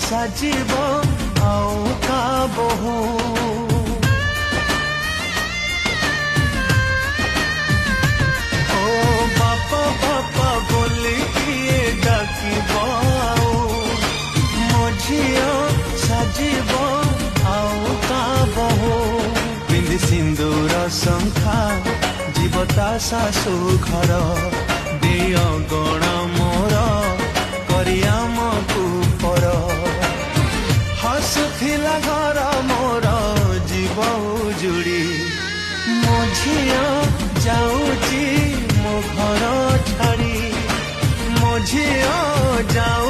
সাজিব আও কা বহু ও বাপা বাপা বলি কিয়ে ডাকিব আও মো ঝিও সাজিব আও কা বহু পিন্ধি সিন্দুর শঙ্খা জীব তা শাশু ঘর দিয় গণ মোর করিয়ামকু পর হসুথিলা ঘর মোর জীব উজুড়ি মো ঝিও যাউচি মো ঘর ছাড়ি মো ঝিও যাও